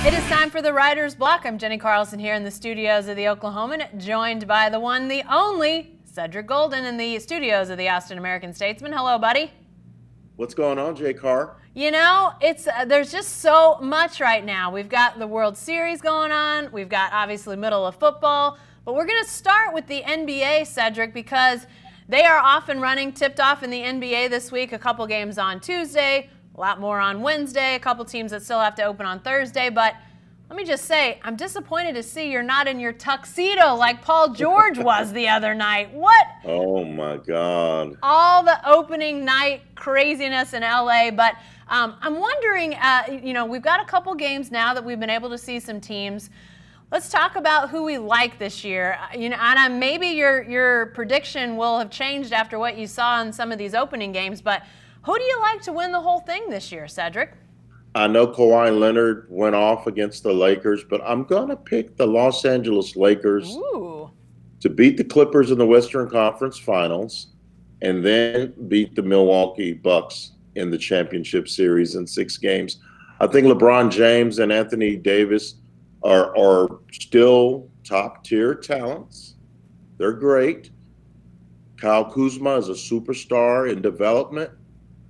It is time for the Writer's Block. I'm Jenny Carlson here in the studios of the Oklahoman, joined by the one, the only, Cedric Golden in the studios of the Austin American-Statesman. Hello, buddy. What's going on, Jay Carr? You know, there's just so much right now. We've got the World Series going on. We've got, obviously, middle of football. But we're going to start with the NBA, Cedric, because they are off and running, tipped off in the NBA this week. A couple games on Tuesday, a lot more on Wednesday, a couple teams that still have to open on Thursday. But let me just say, I'm disappointed to see you're not in your tuxedo like Paul George was the other night. What? Oh, my God. All the opening night craziness in LA. But I'm wondering, we've got a couple games now that we've been able to see some teams. Let's talk about who we like this year. And maybe your prediction will have changed after what you saw in some of these opening games. But who do you like to win the whole thing this year, Cedric? I know Kawhi Leonard went off against the Lakers, but I'm going to pick the Los Angeles Lakers to beat the Clippers in the Western Conference Finals and then beat the Milwaukee Bucks in the championship series in 6 games. I think LeBron James and Anthony Davis are still top-tier talents. They're great. Kyle Kuzma is a superstar in development.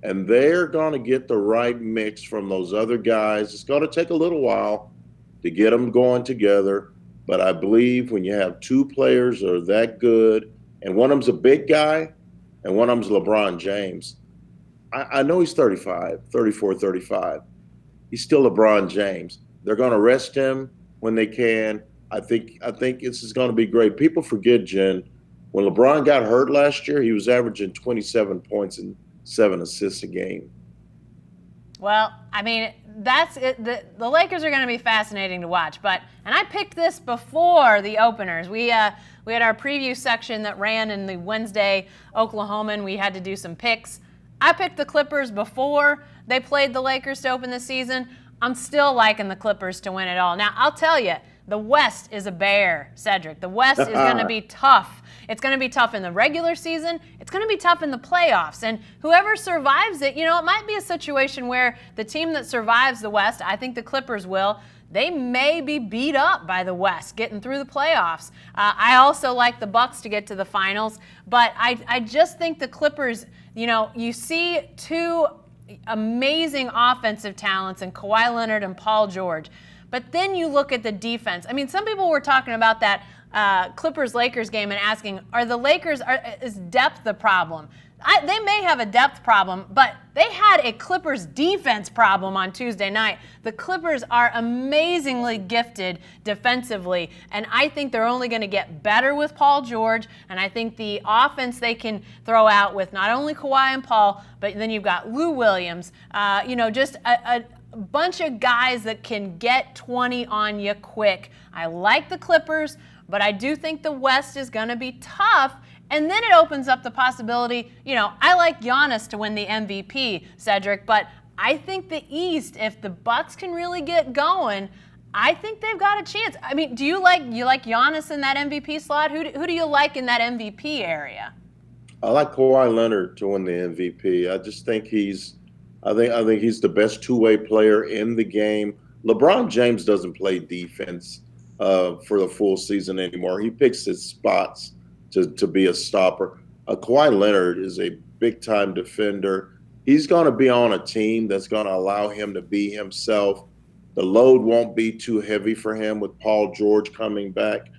And they're going to get the right mix from those other guys. It's going to take a little while to get them going together. But I believe when you have 2 players that are that good, and one of them's a big guy, and one of them's LeBron James. I know he's 34, 35. He's still LeBron James. They're going to rest him when they can. I think this is going to be great. People forget, Jen, when LeBron got hurt last year, he was averaging 27 points and 7 assists a game. Well, I mean, that's it. The Lakers are going to be fascinating to watch. And I picked this before the openers. We had our preview section that ran in the Wednesday Oklahoman. We had to do some picks. I picked the Clippers before they played the Lakers to open the season. I'm still liking the Clippers to win it all. Now, I'll tell you, the West is a bear, Cedric. The West is going to be tough. It's going to be tough in the regular season. It's going to be tough in the playoffs. And whoever survives it, it might be a situation where the team that survives the West, I think the Clippers will, they may be beat up by the West getting through the playoffs. I also like the Bucks to get to the finals. But I just think the Clippers, you see 2 amazing offensive talents in Kawhi Leonard and Paul George. But then you look at the defense. I mean, some people were talking about that Clippers-Lakers game and asking, is depth the problem? They may have a depth problem, but they had a Clippers defense problem on Tuesday night. The Clippers are amazingly gifted defensively, and I think they're only going to get better with Paul George, and I think the offense they can throw out with not only Kawhi and Paul, but then you've got Lou Williams, just a bunch of guys that can get 20 on you quick. I like the Clippers, but I do think the West is going to be tough. And then it opens up the possibility, I like Giannis to win the MVP, Cedric, but I think the East, if the Bucks can really get going, I think they've got a chance. I mean, do you like Giannis in that MVP slot? Who do you like in that MVP area? I like Kawhi Leonard to win the MVP. I just think I think he's the best 2-way player in the game. LeBron James doesn't play defense for the full season anymore. He picks his spots to be a stopper. Kawhi Leonard is a big-time defender. He's going to be on a team that's going to allow him to be himself. The load won't be too heavy for him with Paul George coming back.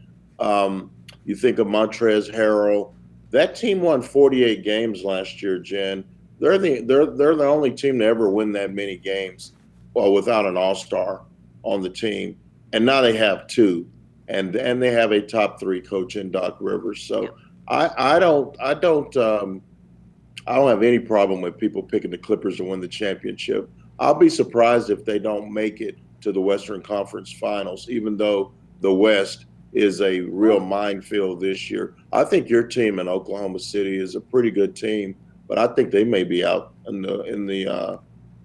You think of Montrezl Harrell. That team won 48 games last year, Jen. They're the only team to ever win that many games, without an all-star on the team. And now they have 2, and they have a top 3 coach in Doc Rivers. So I don't have any problem with people picking the Clippers to win the championship. I'll be surprised if they don't make it to the Western Conference Finals, even though the West is a real minefield this year. I think your team in Oklahoma City is a pretty good team, but I think they may be out in the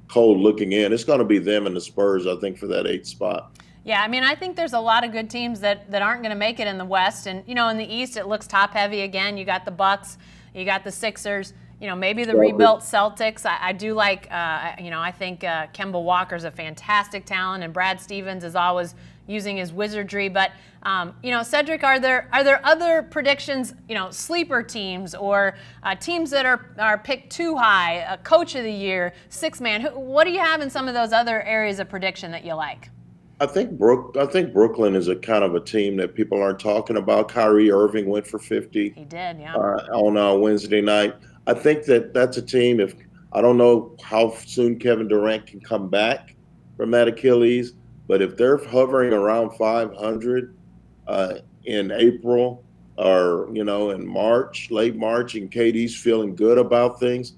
cold looking in. It's going to be them and the Spurs, I think, for that 8th spot. Yeah, I mean, I think there's a lot of good teams that aren't going to make it in the West. And, in the East, it looks top-heavy again. You got the Bucks. You got the Sixers. maybe the Celtics. rebuilt Celtics. I do like, I think Kemba Walker's a fantastic talent, and Brad Stevens is always using his wizardry. But, Cedric, are there other predictions, sleeper teams or teams that are picked too high, coach of the year, sixth man? What do you have in some of those other areas of prediction that you like? I think Brooklyn is a kind of a team that people aren't talking about. Kyrie Irving went for 50. He did, yeah. On Wednesday night. I think that's a team. If I don't know how soon Kevin Durant can come back from that Achilles, but if they're hovering around 500 in April or in March, late March, and KD's feeling good about things,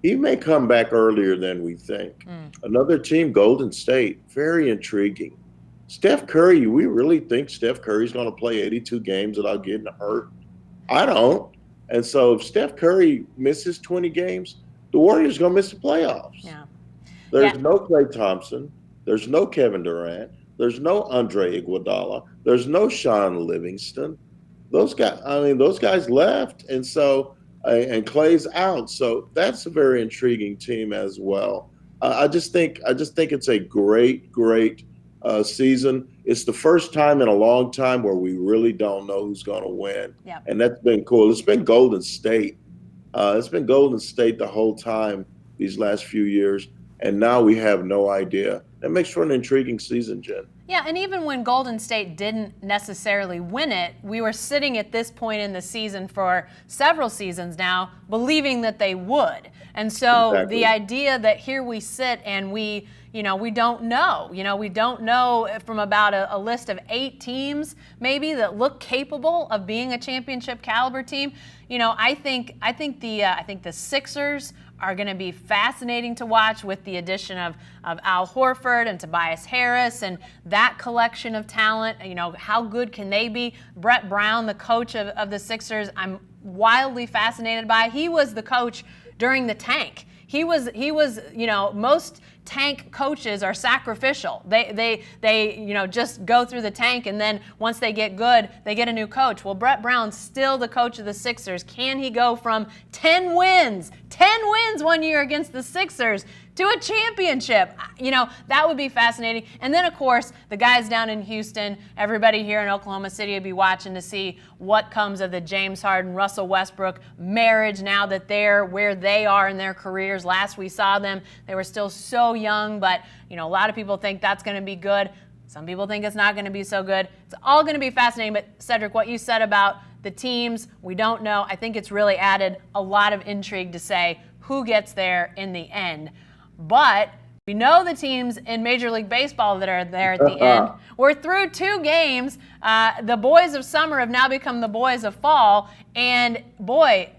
he may come back earlier than we think. Another team, Golden State, very intriguing. Steph Curry, we really think Steph Curry's going to play 82 games without getting hurt? I don't. And so if Steph Curry misses 20 games, the Warriors are going to miss the playoffs. Yeah. There's no Klay Thompson. There's no Kevin Durant. There's no Andre Iguodala. There's no Sean Livingston. Those guys left. And so, and Klay's out. So that's a very intriguing team as well. I just think it's a great season. It's the first time in a long time where we really don't know who's going to win. Yep. And that's been cool. It's been Golden State. It's been Golden State the whole time these last few years. And now we have no idea. That makes for an intriguing season, Jen. Yeah, and even when Golden State didn't necessarily win it, we were sitting at this point in the season for several seasons now, believing that they would. And so Exactly. The idea that here we sit and we don't know. We don't know from about a list of 8 teams maybe that look capable of being a championship caliber team. I think the Sixers are going to be fascinating to watch with the addition of Al Horford and Tobias Harris and that collection of talent. How good can they be? Brett Brown, the coach of the Sixers, I'm wildly fascinated by. He was the coach during the tank. He was, most tank coaches are sacrificial. They just go through the tank, and then once they get good, they get a new coach. Well, Brett Brown's still the coach of the Sixers. Can he go from 10 wins 1 year against the Sixers to a championship? That would be fascinating. And then, of course, the guys down in Houston, everybody here in Oklahoma City will be watching to see what comes of the James Harden, Russell Westbrook marriage now that they're where they are in their careers. Last we saw them, they were still so young, but, a lot of people think that's going to be good. Some people think it's not going to be so good. It's all going to be fascinating. But, Cedric, what you said about the teams, we don't know. I think it's really added a lot of intrigue to say who gets there in the end. But we know the teams in Major League Baseball that are there at the end. We're through 2 games. The boys of summer have now become the boys of fall. And, boy,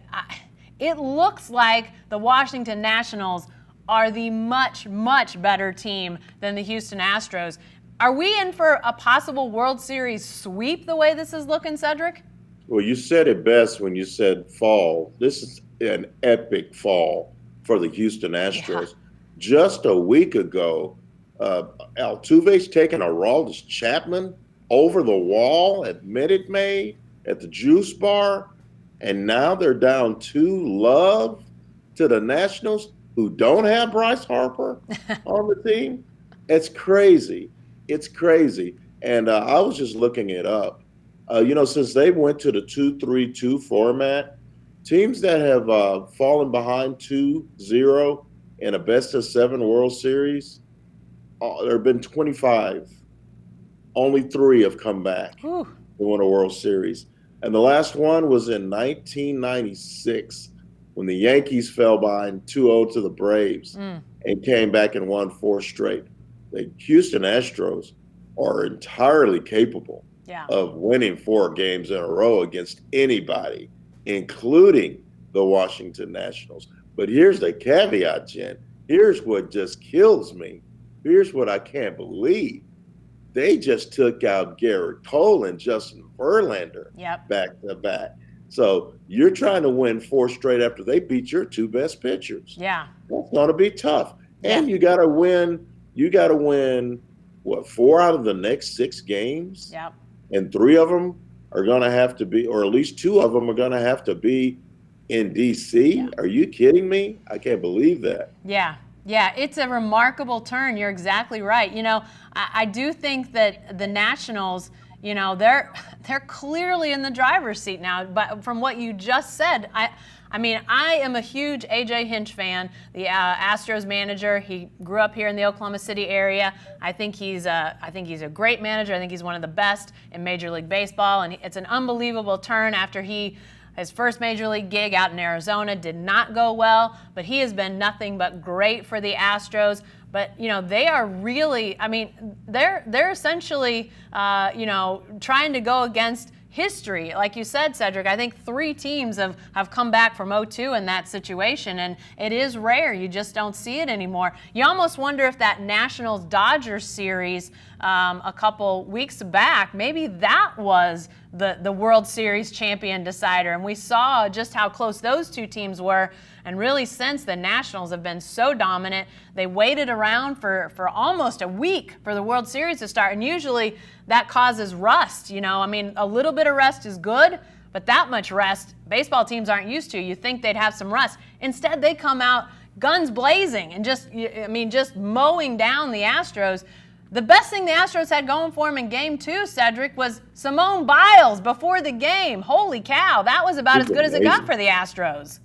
it looks like the Washington Nationals are the much, much better team than the Houston Astros. Are we in for a possible World Series sweep the way this is looking, Cedric? Well, you said it best when you said fall. This is an epic fall for the Houston Astros. Yeah. Just a week ago, Altuve's taking Aroldis Chapman over the wall at Minute Maid at the Juice Bar, and now they're down 2-love to the Nationals, who don't have Bryce Harper on the team. It's crazy. It's crazy. And I was just looking it up. Since they went to the 2-3-2 format, teams that have fallen behind 2-0 in a best-of-7 World Series, there have been 25. Only 3 have come back to win a World Series. And the last one was in 1996 when the Yankees fell behind 2-0 to the Braves and came back and won 4 straight. The Houston Astros are entirely capable of winning 4 games in a row against anybody, including the Washington Nationals. But here's the caveat, Jen. Here's what just kills me. Here's what I can't believe. They just took out Garrett Cole and Justin Verlander back to back. So you're trying to win 4 straight after they beat your 2 best pitchers. Yeah. That's going to be tough. And you got to win, what, 4 out of the next 6 games? Yep. And 3 of them are going to have to be, or at least 2 of them are going to have to be in DC? Yeah. Are you kidding me? I can't believe that. Yeah. Yeah, it's a remarkable turn. You're exactly right. I do think that the Nationals, they're clearly in the driver's seat now. But from what you just said, I am a huge AJ Hinch fan, the Astros manager. He grew up here in the Oklahoma City area. I think he's a great manager. I think he's one of the best in Major League Baseball, and it's an unbelievable turn after his first major league gig out in Arizona did not go well, but he has been nothing but great for the Astros. But they are really, they're essentially, trying to go against history. Like you said, Cedric, I think 3 teams have come back from 0-2 in that situation, and it is rare. You just don't see it anymore. You almost wonder if that Nationals-Dodgers series a couple weeks back, maybe that was the World Series champion decider, and we saw just how close those 2 teams were. And really, since the Nationals have been so dominant, they waited around for almost a week for the World Series to start. And usually that causes rust. A little bit of rest is good, but that much rest, baseball teams aren't used to. You think they'd have some rest. Instead, they come out guns blazing and just mowing down the Astros. The best thing the Astros had going for them in Game 2, Cedric, was Simone Biles before the game. Holy cow, that was about as good as it got for the Astros.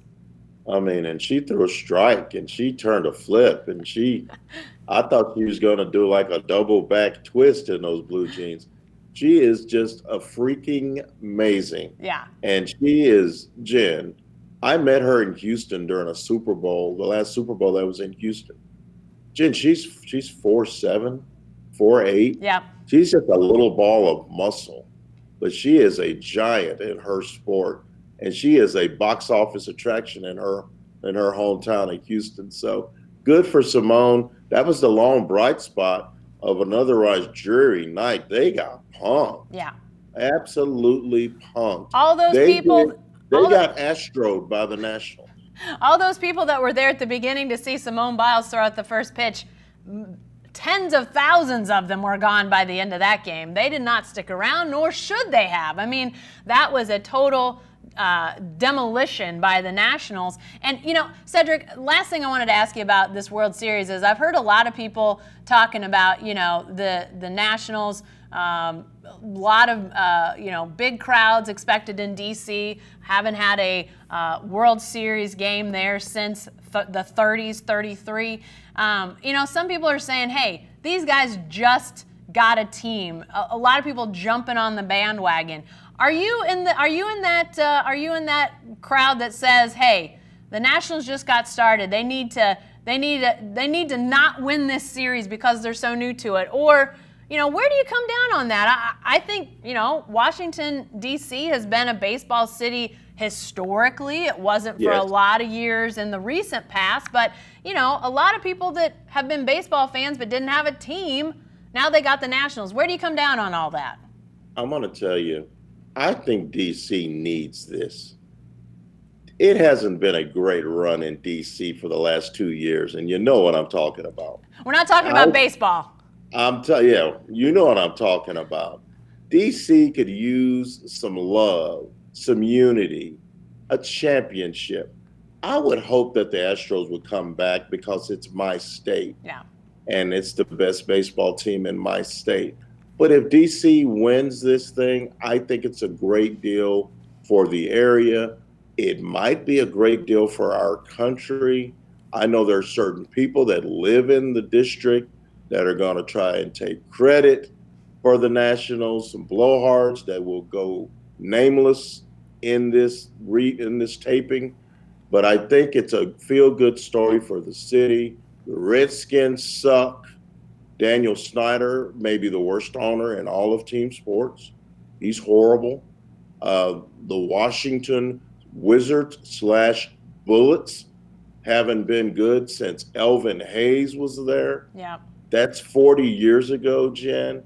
And she threw a strike, and she turned a flip, and I thought she was going to do like a double back twist in those blue jeans. She is just a freaking amazing. Yeah. And she is, Jen, I met her in Houston during a Super Bowl, the last Super Bowl that was in Houston. Jen, she's 4'7", 4'8". Yeah. She's just a little ball of muscle, but she is a giant in her sport. And she is a box office attraction in her hometown of Houston. So good for Simone. That was the lone bright spot of an otherwise dreary night. They got punked. Yeah. Absolutely punked. All those people. They got astroed by the Nationals. All those people that were there at the beginning to see Simone Biles throw out the first pitch, tens of thousands of them were gone by the end of that game. They did not stick around, nor should they have. That was a total demolition by the Nationals. And, Cedric, last thing I wanted to ask you about this World Series is I've heard a lot of people talking about, the Nationals, a lot of, big crowds expected in D.C., haven't had a World Series game there since the 30s, 33. Some people are saying, hey, these guys just got a team. A lot of people jumping on the bandwagon. Are you in that crowd that says, "Hey, the Nationals just got started. They need to not win this series because they're so new to it"? Or, where do you come down on that? I think, Washington D.C. has been a baseball city historically. It wasn't for a lot of years in the recent past, but a lot of people that have been baseball fans but didn't have a team, now they got the Nationals. Where do you come down on all that? I'm going to tell you, I think D.C. needs this. It hasn't been a great run in D.C. for the last 2 years, and you know what I'm talking about. We're not talking about baseball. You know what I'm talking about. D.C. could use some love, some unity, a championship. I would hope that the Astros would come back because it's my state. Yeah. And it's the best baseball team in my state. But if D.C. wins this thing, I think it's a great deal for the area. It might be a great deal for our country. I know there are certain people that live in the district that are going to try and take credit for the Nationals, some blowhards that will go nameless in this taping. But I think it's a feel-good story for the city. The Redskins suck. Daniel Snyder may be the worst owner in all of team sports. He's horrible. The Washington Wizards/Bullets haven't been good since Elvin Hayes was there. Yeah. That's 40 years ago, Jen.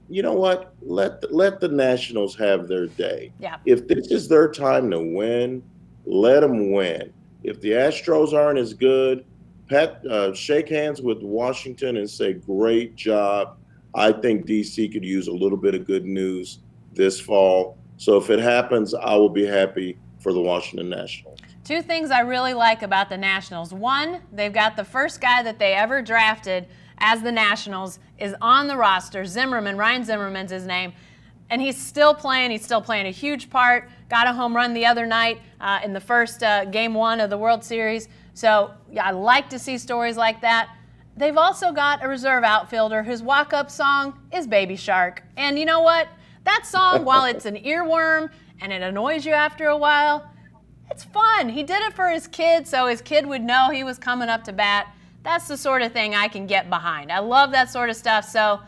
You know what? Let the Nationals have their day. Yeah. If this is their time to win, let them win. If the Astros aren't as good, shake hands with Washington and say, great job. I think D.C. could use a little bit of good news this fall. So if it happens, I will be happy for the Washington Nationals. Two things I really like about the Nationals. One, they've got the first guy that they ever drafted as the Nationals is on the roster. Zimmerman, Ryan Zimmerman's his name. And he's still playing. He's still playing a huge part. Got a home run the other night in the first Game 1 of the World Series. So yeah, I like to see stories like that. They've also got a reserve outfielder whose walk-up song is Baby Shark. And you know what? That song, while it's an earworm and it annoys you after a while, it's fun. He did it for his kid so his kid would know he was coming up to bat. That's the sort of thing I can get behind. I love that sort of stuff, so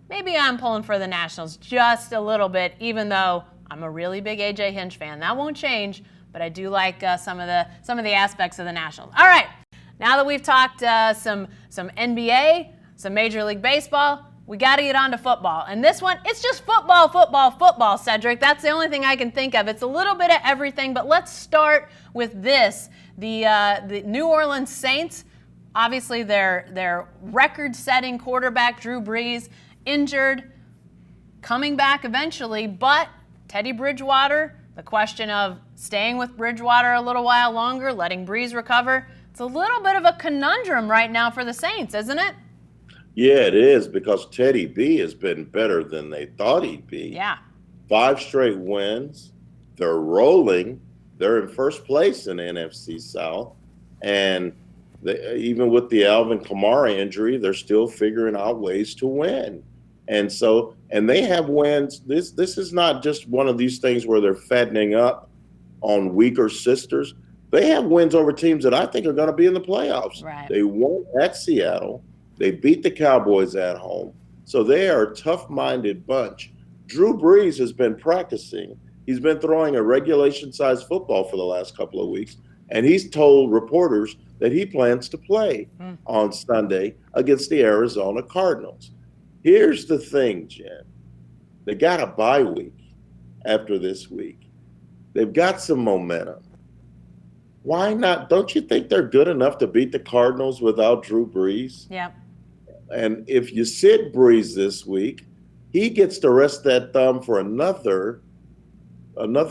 maybe I'm pulling for the Nationals just a little bit, even though I'm a really big A.J. Hinch fan. That won't change, but I do like some of the aspects of the Nationals. All right, now that we've talked some NBA, some Major League Baseball, we got to get on to football. And this one, it's just football, Cedric. That's the only thing I can think of. It's a little bit of everything, but let's start with this. The New Orleans Saints, obviously their record-setting quarterback, Drew Brees, injured, coming back eventually, but Teddy Bridgewater, the question of staying with Bridgewater a little while longer, letting Brees recover, it's a little bit of a conundrum right now for the Saints, isn't it? Yeah, it is, because Teddy B has been better than they thought he'd be. Yeah. 5 straight wins. They're rolling. They're in first place in the NFC South. And even with the Alvin Kamara injury, they're still figuring out ways to win. And they have wins. This is not just one of these things where they're fattening up on weaker sisters. They have wins over teams that I think are going to be in the playoffs. Right. They won at Seattle. They beat the Cowboys at home. So they are a tough-minded bunch. Drew Brees has been practicing. He's been throwing a regulation-sized football for the last couple of weeks, and he's told reporters that he plans to play on Sunday against the Arizona Cardinals. Here's the thing, Jen. They got a bye week after this week. They've got some momentum. Why not? Don't you think they're good enough to beat the Cardinals without Drew Brees? Yeah. And if you sit Brees this week, he gets to rest that thumb for another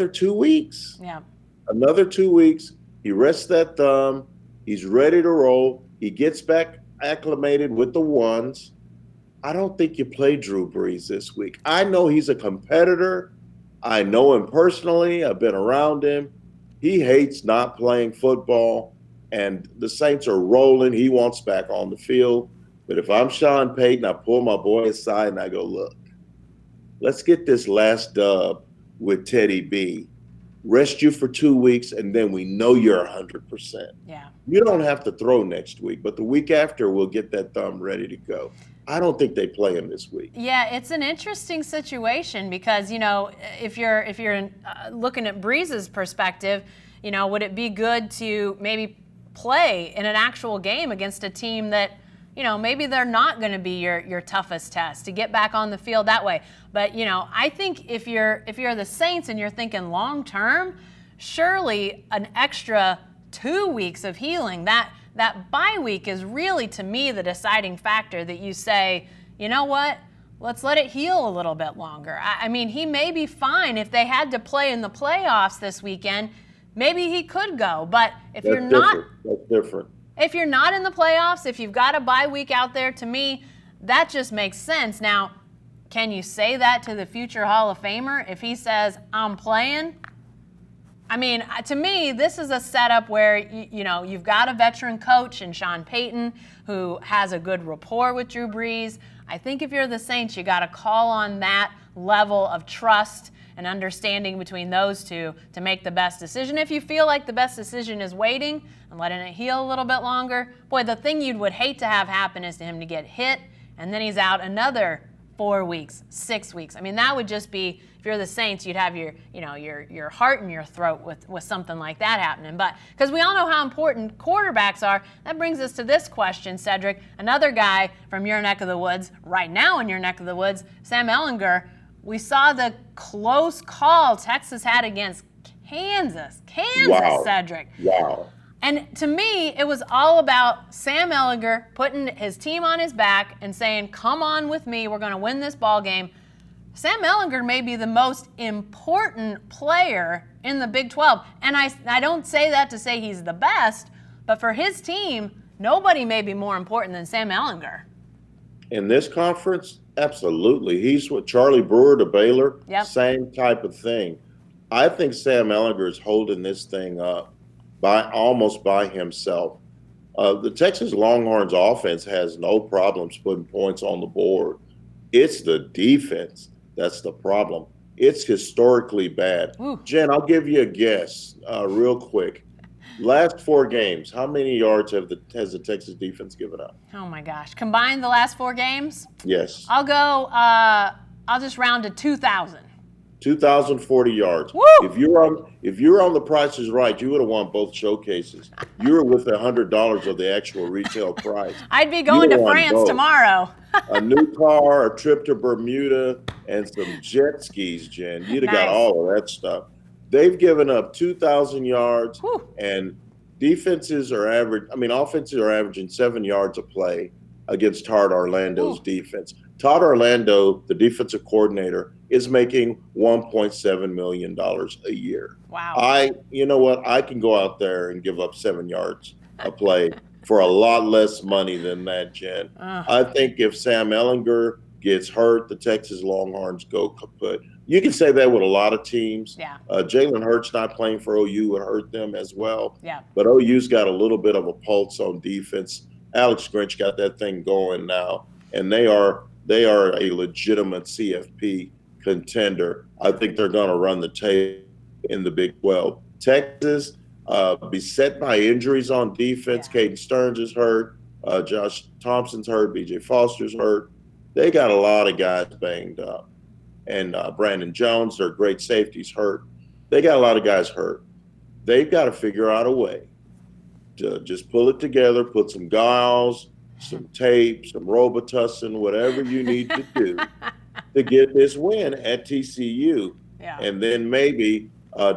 2 weeks. Yeah. Another 2 weeks. He rests that thumb. He's ready to roll. He gets back acclimated with the ones. I don't think you play Drew Brees this week. I know he's a competitor. I know him personally. I've been around him. He hates not playing football, and the Saints are rolling. He wants back on the field. But if I'm Sean Payton, I pull my boy aside and I go, look, let's get this last dub with Teddy B. Rest you for 2 weeks, and then we know you're 100%. Yeah. You don't have to throw next week, but the week after we'll get that thumb ready to go. I don't think they play him this week. Yeah, it's an interesting situation because, if you're looking at Breeze's perspective, would it be good to maybe play in an actual game against a team that, maybe they're not going to be your toughest test, to get back on the field that way. But, I think if you're the Saints and you're thinking long term, surely an extra 2 weeks of healing, that bye week is really, to me, the deciding factor that you say, you know what, let's let it heal a little bit longer. I mean, he may be fine. If they had to play in the playoffs this weekend, maybe he could go. But if That's you're not, that's different. If you're not in the playoffs, if you've got a bye week out there, to me, that just makes sense. Now, can you say that to the future Hall of Famer if he says, I'm playing? I mean, to me, this is a setup where, you've got a veteran coach in Sean Payton who has a good rapport with Drew Brees. I think if you're the Saints, you got to call on that level of trust and understanding between those two to make the best decision. If you feel like the best decision is waiting and letting it heal a little bit longer, boy, the thing you would hate to have happen is to him to get hit and then he's out another 4 weeks, 6 weeks. I mean, that would just be, if you're the Saints, you'd have your heart in your throat with something like that happening. But because we all know how important quarterbacks are, that brings us to this question, Cedric. Another guy from your neck of the woods, right now in your neck of the woods, Sam Ehlinger. We saw the close call Texas had against Kansas. Wow. Cedric. Wow. And to me, it was all about Sam Ehlinger putting his team on his back and saying, come on with me, we're going to win this ball game. Sam Ehlinger may be the most important player in the Big 12. And I don't say that to say he's the best, but for his team, nobody may be more important than Sam Ehlinger. In this conference, absolutely. He's with Charlie Brewer to Baylor, Yep. Same type of thing. I think Sam Ehlinger is holding this thing up almost by himself. The Texas Longhorns offense has no problems putting points on the board. It's the defense that's the problem. It's historically bad. Ooh. Jen, I'll give you a guess real quick. Last 4 games, how many yards has the Texas defense given up? Oh my gosh. Combine the last 4 games? Yes. I'll go, I'll just round to 2,000. 2,040 yards. Woo! If you were on The Price is Right, you would have won both showcases. You were with $100 of the actual retail price. I'd be going to France tomorrow. A new car, a trip to Bermuda, and some jet skis, Jen. You'd have got all of that stuff. They've given up 2,000 yards, and offenses are averaging 7 yards a play against Todd Orlando's defense. Todd Orlando, the defensive coordinator, is making $1.7 million a year. Wow. You know what? I can go out there and give up 7 yards a play for a lot less money than that, Jen. I think if Sam Ehlinger gets hurt, the Texas Longhorns go kaput. You can say that with a lot of teams. Yeah. Jalen Hurts not playing for OU would hurt them as well. Yeah. But OU's got a little bit of a pulse on defense. Alex Grinch got that thing going now, and they are a legitimate CFP contender. I think they're going to run the table in the Big 12. Texas, beset by injuries on defense. Yeah. Caden Stearns is hurt. Josh Thompson's hurt. B.J. Foster's hurt. They got a lot of guys banged up. And Brandon Jones, their great safety's hurt. They got a lot of guys hurt. They've got to figure out a way to just pull it together, put some gauze, some tape, some Robitussin, whatever you need to do to get this win at TCU. Yeah. And then maybe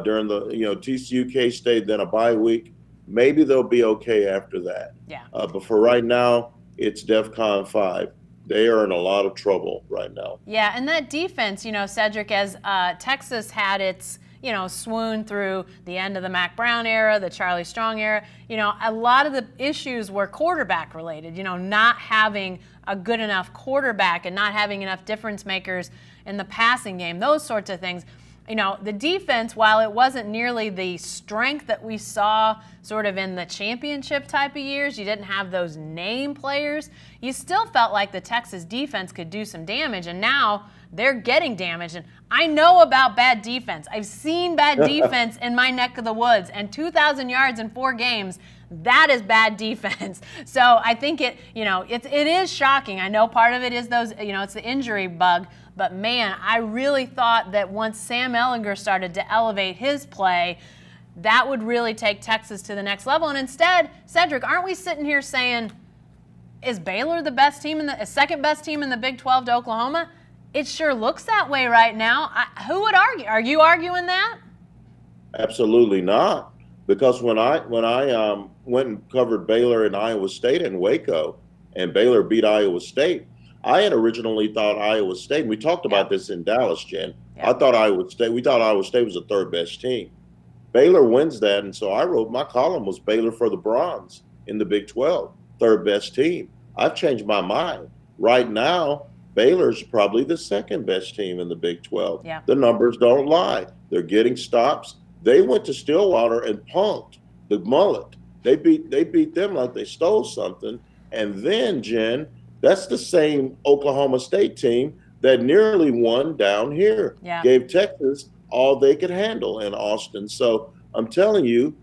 during the TCU K-State, then a bye week, maybe they'll be okay after that. Yeah. But for right now, it's DEFCON 5. They are in a lot of trouble right now. Yeah, and that defense, Cedric, as Texas had its, swoon through the end of the Mac Brown era, the Charlie Strong era, a lot of the issues were quarterback related, not having a good enough quarterback and not having enough difference makers in the passing game, those sorts of things. The defense, while it wasn't nearly the strength that we saw sort of in the championship type of years, you didn't have those name players, you still felt like the Texas defense could do some damage, and now they're getting damaged. And I know about bad defense. I've seen bad defense in my neck of the woods, and 2,000 yards in 4 games, that is bad defense. So I think it is shocking. I know part of it is those, it's the injury bug. But, man, I really thought that once Sam Ehlinger started to elevate his play, that would really take Texas to the next level. And instead, Cedric, aren't we sitting here saying, is Baylor the second best team in the Big 12 to Oklahoma? It sure looks that way right now. Who would argue? Are you arguing that? Absolutely not. Because when I went and covered Baylor and Iowa State in Waco, and Baylor beat Iowa State, I had originally thought Iowa State, and we talked about this in Dallas, Jen. Yeah. We thought Iowa State was the 3rd best team. Baylor wins that, and so I wrote my column was Baylor for the bronze in the Big 12, 3rd best team. I've changed my mind. Right now, Baylor's probably the 2nd best team in the Big 12. Yeah. The numbers don't lie. They're getting stops. They went to Stillwater and punked the Mullet. They beat them like they stole something. And then, Jen, that's the same Oklahoma State team that nearly won down here. Yeah. Gave Texas all they could handle in Austin. So I'm telling you,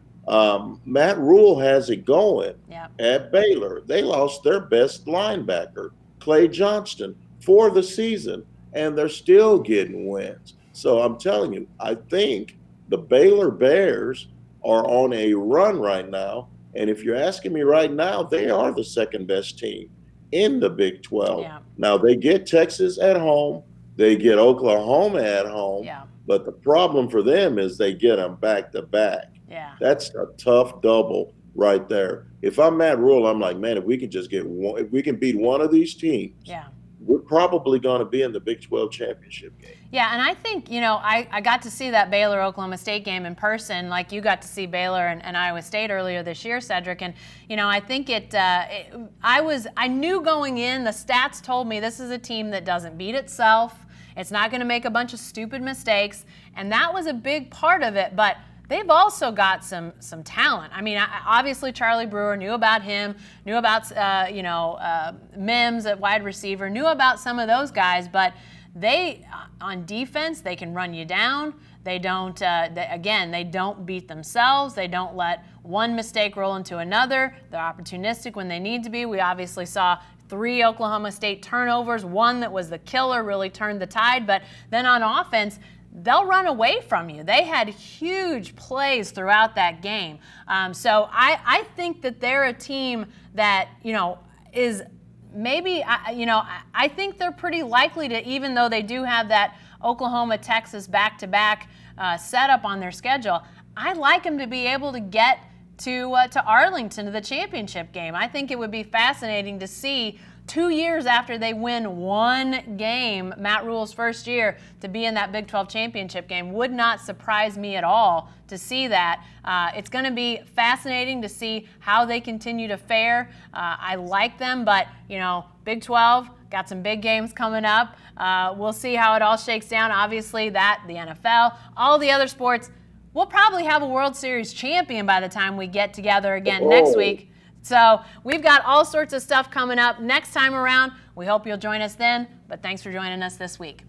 Matt Rule has it going at Baylor. They lost their best linebacker, Clay Johnston, for the season, and they're still getting wins. So I'm telling you, I think the Baylor Bears are on a run right now. And if you're asking me right now, they are the 2nd best team in the Big 12. Yeah. Now, they get Texas at home. They get Oklahoma at home. Yeah. But the problem for them is they get them back to back. Yeah. That's a tough double right there. If I'm Matt Rule, I'm like, man, if we can just get one, if we can beat one of these teams, we're probably going to be in the Big 12 championship game. Yeah, and I think, I got to see that Baylor-Oklahoma State game in person, like you got to see Baylor and Iowa State earlier this year, Cedric. And, I think I knew going in, the stats told me this is a team that doesn't beat itself. It's not going to make a bunch of stupid mistakes. And that was a big part of it. But they've also got some talent. I mean, obviously Charlie Brewer, knew about him, knew about, Mims at wide receiver, knew about some of those guys. But they, on defense, they can run you down. They don't, they don't beat themselves. They don't let one mistake roll into another. They're opportunistic when they need to be. We obviously saw 3 Oklahoma State turnovers. One that was the killer, really turned the tide. But then on offense, they'll run away from you. They had huge plays throughout that game. So I think that they're a team that, is maybe, I think they're pretty likely to, even though they do have that Oklahoma-Texas back-to-back setup on their schedule, I like them to be able to get to Arlington to the championship game. I think it would be fascinating to see 2 years after they win one game, Matt Rule's first year, to be in that Big 12 championship game. Would not surprise me at all to see that. It's going to be fascinating to see how they continue to fare. I like them, but, Big 12, got some big games coming up. We'll see how it all shakes down. Obviously, the NFL, all the other sports, we'll probably have a World Series champion by the time we get together again next week. So we've got all sorts of stuff coming up next time around. We hope you'll join us then, but thanks for joining us this week.